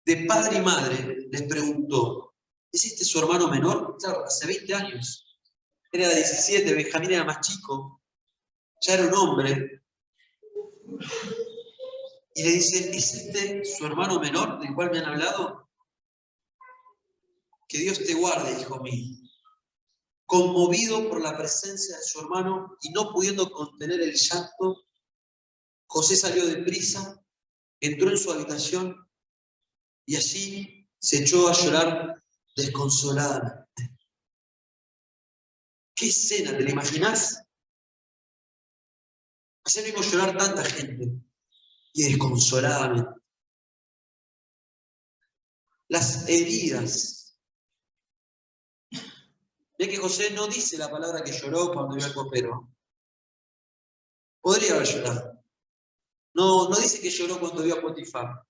de padre y madre, les preguntó, ¿es este su hermano menor? Claro, hace 20 años. Era de 17, Benjamín era más chico, ya era un hombre. Y le dice, ¿es este su hermano menor del cual me han hablado? Que Dios te guarde, hijo mío. Conmovido por la presencia de su hermano y no pudiendo contener el llanto, José salió deprisa, entró en su habitación y allí se echó a llorar desconsoladamente. ¿Qué escena? ¿Te la imaginás? Ayer vimos llorar tanta gente y desconsoladamente. Las heridas. Ve que José no dice la palabra que lloró cuando vio al copero. Podría haber llorado. No dice que lloró cuando vio a Potifar.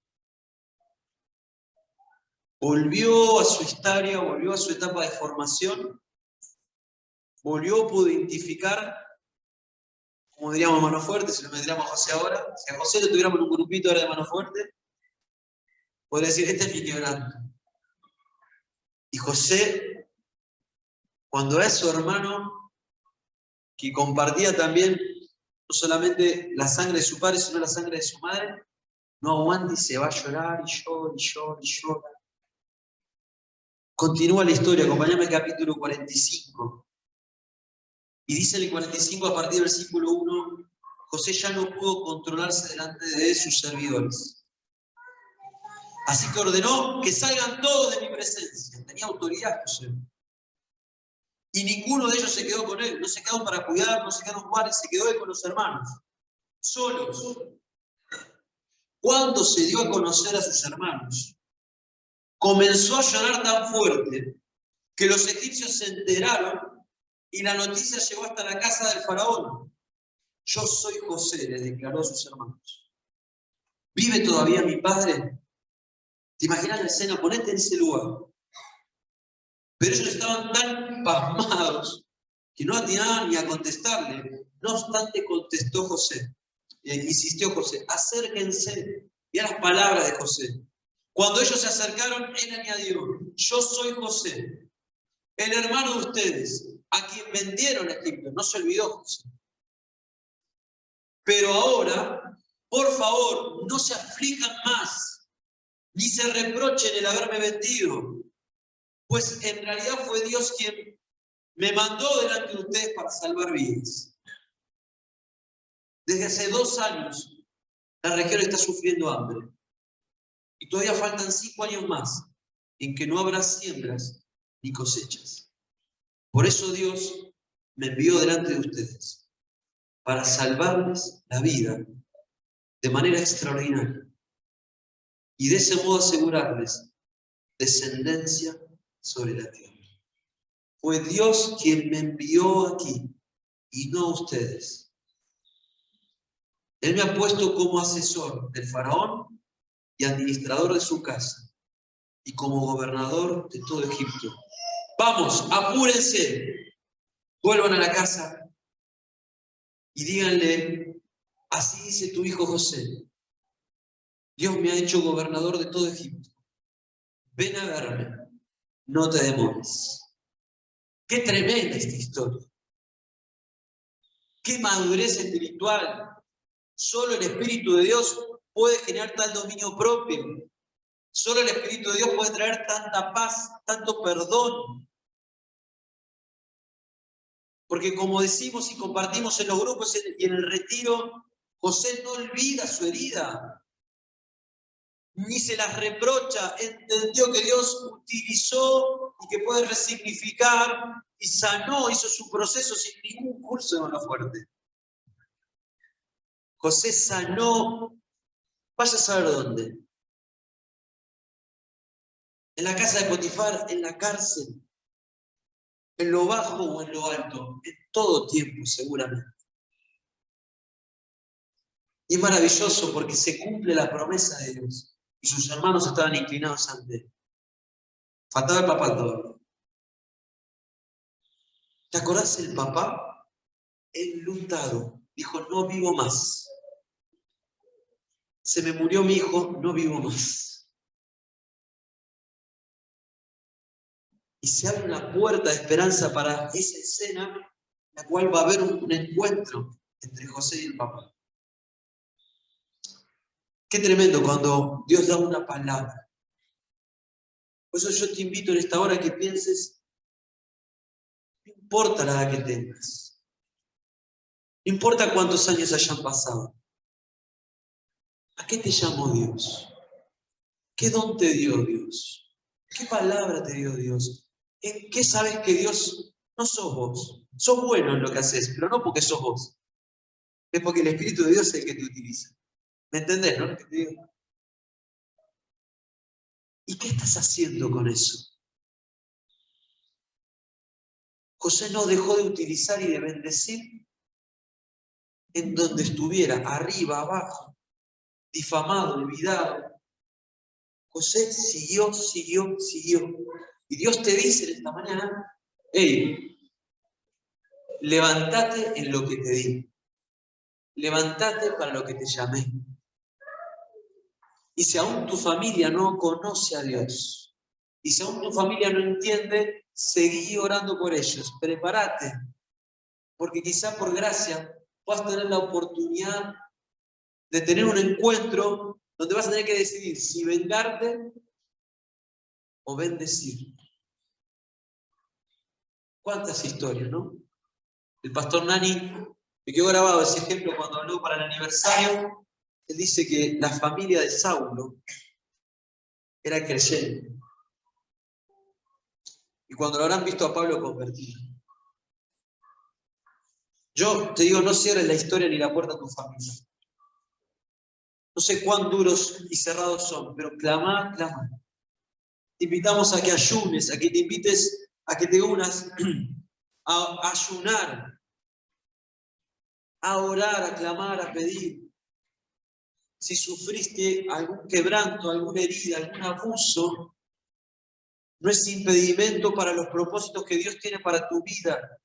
Volvió a su historia, volvió a su etapa de formación, pudo identificar, como diríamos mano fuerte, si lo metiéramos a José ahora, si a José lo tuviéramos en un grupito ahora de mano fuerte, podría decir, este es mi quebranto. Y José, cuando ve a su hermano, que compartía también no solamente la sangre de su padre, sino la sangre de su madre, no aguanta y se va a llorar, y llora, y llora, y llora. Continúa la historia, acompáñame al capítulo 45. Y dice en el 45, a partir del versículo 1, José ya no pudo controlarse delante de sus servidores. Así que ordenó que salgan todos de mi presencia. Tenía autoridad José. Y ninguno de ellos se quedó con él. No se quedó para cuidar, no se quedó jugar, se quedó él con los hermanos. Solos. Cuando se dio a conocer a sus hermanos, comenzó a llorar tan fuerte que los egipcios se enteraron y la noticia llegó hasta la casa del faraón. Yo soy José, le declaró a sus hermanos. ¿Vive todavía mi padre? ¿Te imaginas la escena? Ponete en ese lugar. Pero ellos estaban tan pasmados que no atinaban ni a contestarle. No obstante, contestó José, insistió José, acérquense. Mira las palabras de José. Cuando ellos se acercaron, él añadió, yo soy José, el hermano de ustedes, a quien vendieron a Egipto. No se olvidó José. Pero ahora, por favor, no se aflijan más, ni se reprochen el haberme vendido, pues en realidad fue Dios quien me mandó delante de ustedes para salvar vidas. Desde hace 2 años, la región está sufriendo hambre. Y todavía faltan 5 años más en que no habrá siembras ni cosechas. Por eso Dios me envió delante de ustedes, para salvarles la vida de manera extraordinaria y de ese modo asegurarles descendencia sobre la tierra. Fue Dios quien me envió aquí y no ustedes. Él me ha puesto como asesor del faraón y administrador de su casa y como gobernador de todo Egipto. Vamos, apúrense, vuelvan a la casa y díganle, así dice tu hijo José, Dios me ha hecho gobernador de todo Egipto. Ven a verme, no te demores. Qué tremenda esta historia. Qué madurez espiritual. Solo el Espíritu de Dios puede generar tal dominio propio. Solo el Espíritu de Dios puede traer tanta paz, tanto perdón. Porque como decimos y compartimos en los grupos y en el retiro, José no olvida su herida, ni se las reprocha, entendió que Dios utilizó y que puede resignificar y sanó, hizo su proceso sin ningún curso de mano fuerte. José sanó, vaya a saber dónde. En la casa de Potifar, en la cárcel, en lo bajo o en lo alto, en todo tiempo seguramente. Y es maravilloso porque se cumple la promesa de Dios. Y sus hermanos estaban inclinados ante él. Faltaba el papá todavía. ¿Te acordás el papá? Enlutado. Dijo, no vivo más. Se me murió mi hijo, no vivo más. Y se abre una puerta de esperanza para esa escena, en la cual va a haber un encuentro entre José y el papá. Qué tremendo cuando Dios da una palabra. Por eso yo te invito en esta hora que pienses, no importa la edad que tengas, no importa cuántos años hayan pasado, ¿a qué te llamó Dios? ¿Qué don te dio Dios? ¿Qué palabra te dio Dios? ¿En qué sabes que Dios no sos vos? Sos bueno en lo que haces, pero no porque sos vos. Es porque el Espíritu de Dios es el que te utiliza. ¿Me entendés, no? ¿Qué te digo? ¿Y qué estás haciendo con eso? José no dejó de utilizar y de bendecir en donde estuviera, arriba, abajo, difamado, olvidado. José siguió. Y Dios te dice en esta mañana, hey, levántate en lo que te di. Levántate para lo que te llamé. Y si aún tu familia no conoce a Dios, y si aún tu familia no entiende, seguí orando por ellos. Prepárate, porque quizá por gracia vas a tener la oportunidad de tener un encuentro donde vas a tener que decidir si vengarte o bendecir. ¿Cuántas historias, no? El pastor Nani, me quedó grabado ese ejemplo cuando habló para el aniversario. Él dice que la familia de Saulo era creyente. Y cuando lo habrán visto a Pablo convertido. Yo te digo, no cierres la historia ni la puerta a tu familia. No sé cuán duros y cerrados son, pero clama. Te invitamos a que ayunes, a que te invites, a que te unas a ayunar, a orar, a clamar, a pedir. Si sufriste algún quebranto, alguna herida, algún abuso, no es impedimento para los propósitos que Dios tiene para tu vida.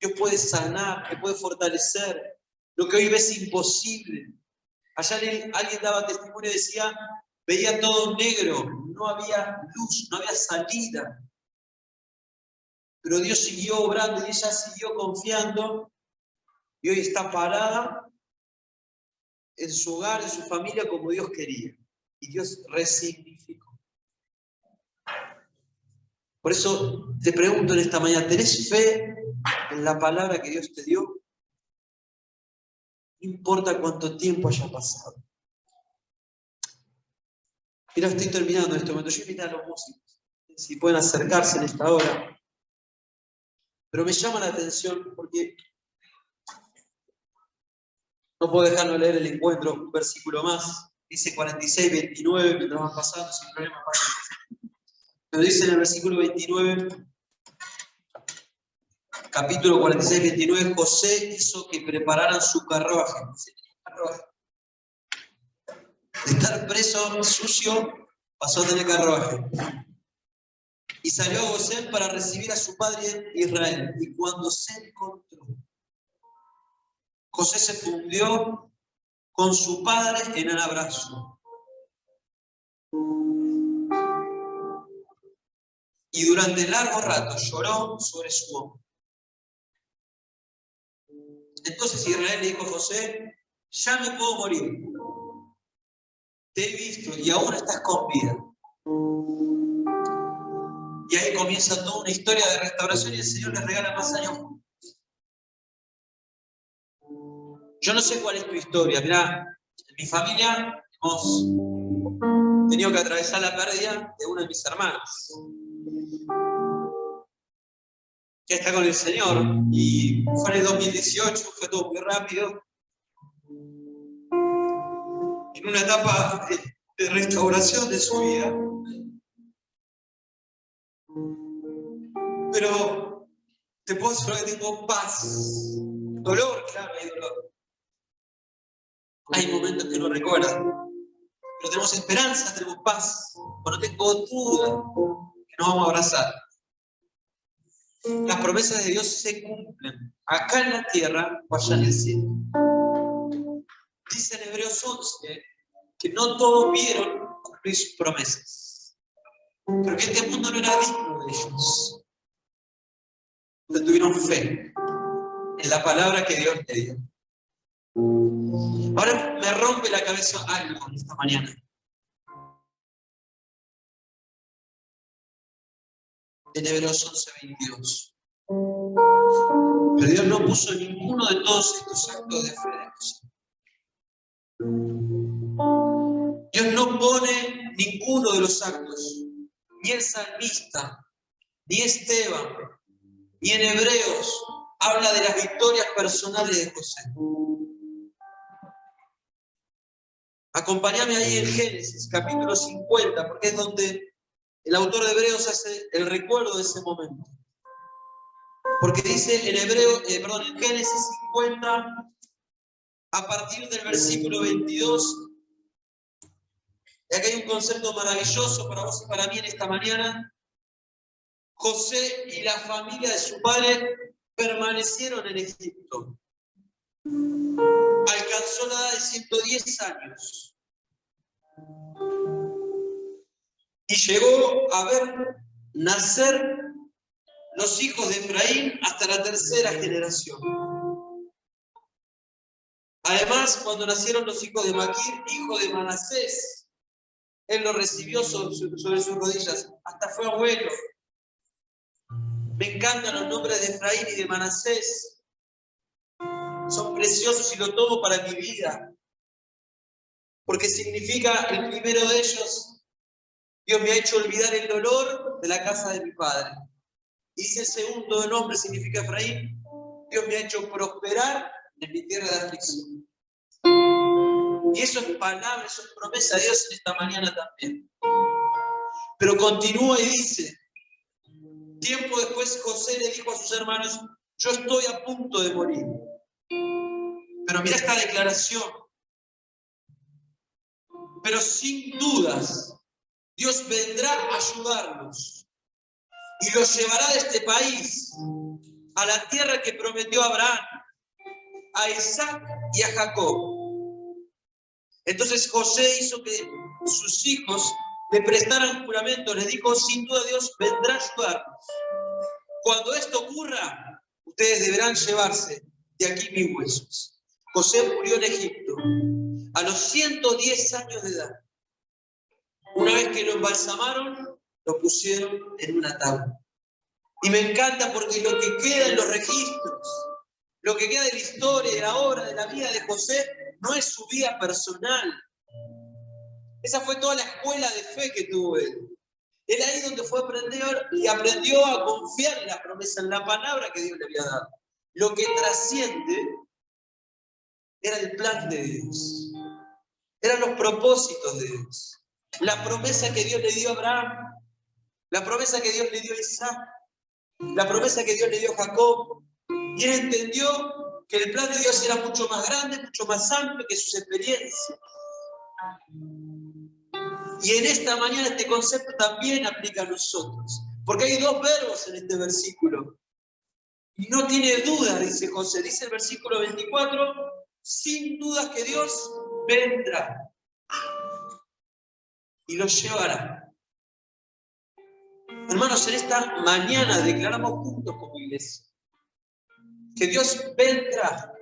Dios puede sanar, te puede fortalecer. Lo que hoy ves imposible. Allá alguien daba testimonio y decía, veía todo negro, no había luz, no había salida. Pero Dios siguió obrando y ella siguió confiando y hoy está parada en su hogar, en su familia, como Dios quería. Y Dios resignificó. Por eso te pregunto en esta mañana, ¿tenés fe en la palabra que Dios te dio? No importa cuánto tiempo haya pasado. Mira, estoy terminando en este momento. Yo invito a los músicos, si pueden acercarse en esta hora. Pero me llama la atención porque no puedo dejar de leer el encuentro, un versículo más. Dice 46, 29, mientras van pasando, sin problema. Pero dice en el versículo 29, capítulo 46, 29, José hizo que prepararan su carruaje. De estar preso, sucio, pasó a tener carruaje. Y salió a Gosén para recibir a su padre Israel. Y cuando se encontró, José se fundió con su padre en el abrazo. Y durante largo rato lloró sobre su hombro. Entonces Israel le dijo a José, ya me puedo morir. Te he visto y aún estás con vida. Y ahí comienza toda una historia de restauración y el Señor les regala más años. Yo no sé cuál es tu historia. Mirá, en mi familia hemos tenido que atravesar la pérdida de uno de mis hermanos, que está con el Señor. Y fue en el 2018, fue todo muy rápido. En una etapa de restauración de su vida. Pero te puedo decir que tengo paz. Dolor, claro, hay dolor. Hay momentos que no recuerdan. Pero tenemos esperanza, tenemos paz. Pero no tengo duda que nos vamos a abrazar. Las promesas de Dios se cumplen acá en la tierra o allá en el cielo. Dice en Hebreos 11 que no todos vieron cumplir sus promesas. Pero que este mundo no era digno de ellos. Pero tuvieron fe en la palabra que Dios te dio. Ahora me rompe la cabeza algo esta mañana. En Hebreos 11, 22. Pero Dios no puso ninguno de todos estos actos de fe de José. Dios no pone ninguno de los actos, ni el salmista, ni Esteban, ni en Hebreos habla de las victorias personales de José. Acompáñame ahí en Génesis, capítulo 50, porque es donde el autor de Hebreos hace el recuerdo de ese momento. Porque dice en en Génesis 50, a partir del versículo 22, y aquí hay un concepto maravilloso para vos y para mí en esta mañana. José y la familia de su padre permanecieron en Egipto. Alcanzó la edad de 110 años. Y llegó a ver nacer los hijos de Efraín hasta la tercera generación. Además, cuando nacieron los hijos de Maquir, hijo de Manasés, él lo recibió sobre sus rodillas, hasta fue abuelo. Me encantan los nombres de Efraín y de Manasés. Son preciosos y lo tomo para mi vida. Porque significa el primero de ellos, Dios me ha hecho olvidar el dolor de la casa de mi padre. Y si el segundo nombre significa Efraín, Dios me ha hecho prosperar en mi tierra de aflicción. Y eso es palabra, eso es promesa de Dios en esta mañana también. Pero continúa y dice, tiempo después José le dijo a sus hermanos, yo estoy a punto de morir. Pero mira esta declaración. Pero sin dudas, Dios vendrá a ayudarlos y los llevará de este país a la tierra que prometió a Abraham, a Isaac y a Jacob. Entonces José hizo que sus hijos le prestaran juramento, les dijo, sin duda Dios vendrá a ayudarnos. Cuando esto ocurra, ustedes deberán llevarse de aquí mis huesos. José murió en Egipto a los 110 años de edad. Una vez que lo embalsamaron, lo pusieron en un ataúd. Y me encanta porque lo que queda en los registros, lo que queda de la historia, de la obra, de la vida de José, no es su vida personal. Esa fue toda la escuela de fe que tuvo él. Él ahí donde fue a aprender y aprendió a confiar en la promesa, en la palabra que Dios le había dado. Lo que trasciende era el plan de Dios. Eran los propósitos de Dios. La promesa que Dios le dio a Abraham, la promesa que Dios le dio a Isaac, la promesa que Dios le dio a Jacob. Y él entendió que el plan de Dios era mucho más grande, mucho más amplio que sus experiencias. Y en esta mañana este concepto también aplica a nosotros. Porque hay dos verbos en este versículo. Y no tiene duda, dice José. Dice el versículo 24, sin duda que Dios vendrá y los llevará. Hermanos, en esta mañana declaramos juntos como iglesia que Dios vendrá.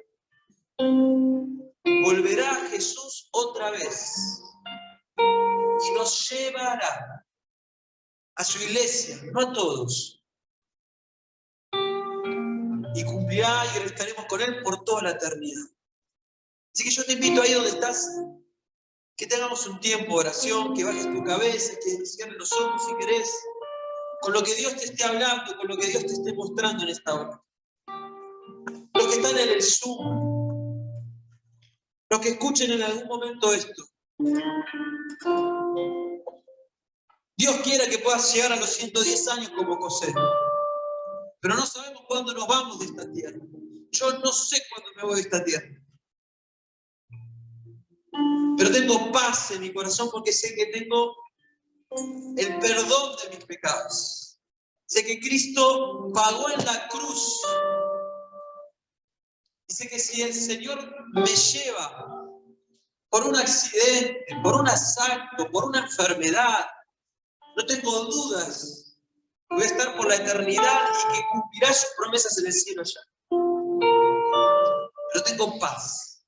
Volverá a Jesús otra vez y nos llevará a su iglesia, no a todos. Y cumplirá y estaremos con Él por toda la eternidad. Así que yo te invito ahí donde estás, que tengamos un tiempo de oración, que bajes tu cabeza, que cierres los ojos si querés, con lo que Dios te esté hablando, con lo que Dios te esté mostrando en esta hora. Los que están en el Zoom, los que escuchen en algún momento esto. Dios quiera que puedas llegar a los 110 años como José. Pero no sabemos cuándo nos vamos de esta tierra. Yo no sé cuándo me voy de esta tierra. Pero tengo paz en mi corazón porque sé que tengo el perdón de mis pecados. Sé que Cristo pagó en la cruz. Y sé que si el Señor me lleva por un accidente, por un asalto, por una enfermedad, no tengo dudas. Voy a estar por la eternidad y que cumplirá sus promesas en el cielo allá. Pero tengo paz.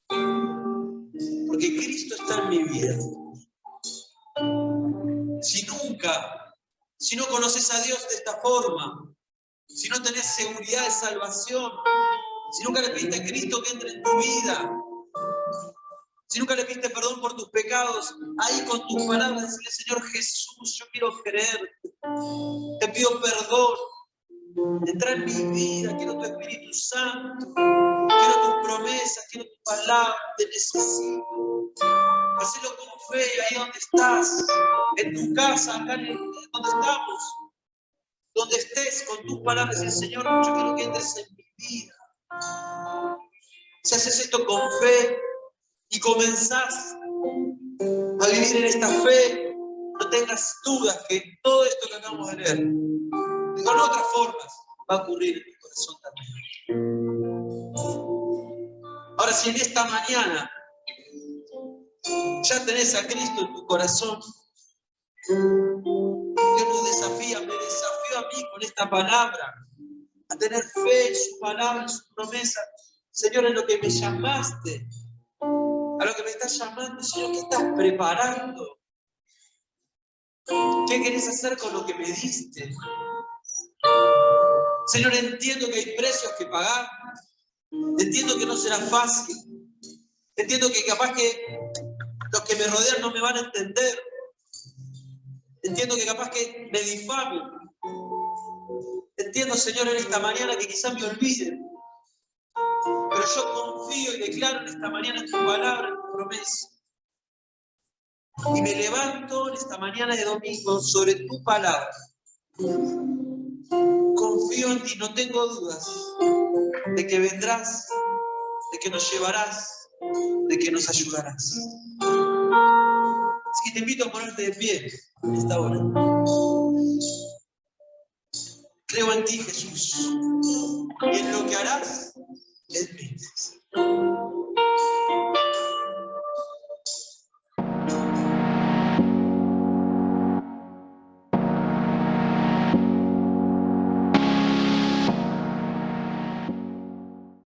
Porque Cristo está en mi vida. Si no conoces a Dios de esta forma, si no tenés seguridad de salvación, si nunca le pediste a Cristo que entre en tu vida, si nunca le pediste perdón por tus pecados, ahí con tus palabras decirle, Señor Jesús, yo quiero creerte, te pido perdón, entra en mi vida, quiero tu Espíritu Santo, quiero tus promesas, quiero tu palabra, te necesito. Hacelo con fe ahí donde estás, en tu casa, acá donde estamos, donde estés con tus palabras, el Señor, yo quiero que entres en mi vida. Si haces esto con fe y comenzás a vivir en esta fe, no tengas dudas que todo esto que acabamos de leer, de otras formas, va a ocurrir en mi corazón también. Ahora, si en esta mañana ya tenés a Cristo en tu corazón, Dios nos desafía, me desafió a mí con esta palabra, a tener fe en su palabra, en su promesa. Señor, en lo que me llamaste, a lo que me estás llamando, Señor, ¿qué estás preparando? ¿Qué querés hacer con lo que me diste? Señor, entiendo que hay precios que pagar, entiendo que no será fácil, entiendo que capaz que los que me rodean no me van a entender, entiendo que capaz que me difamen, entiendo, Señor, en esta mañana que quizás me olviden, pero yo confío y declaro en esta mañana en tu palabra, en tu promesa. Y me levanto en esta mañana de domingo sobre tu palabra. Confío en ti, no tengo dudas de que vendrás, de que nos llevarás, de que nos ayudarás. Así que te invito a ponerte de pie en esta hora. Creo en ti, Jesús. que harás en mí.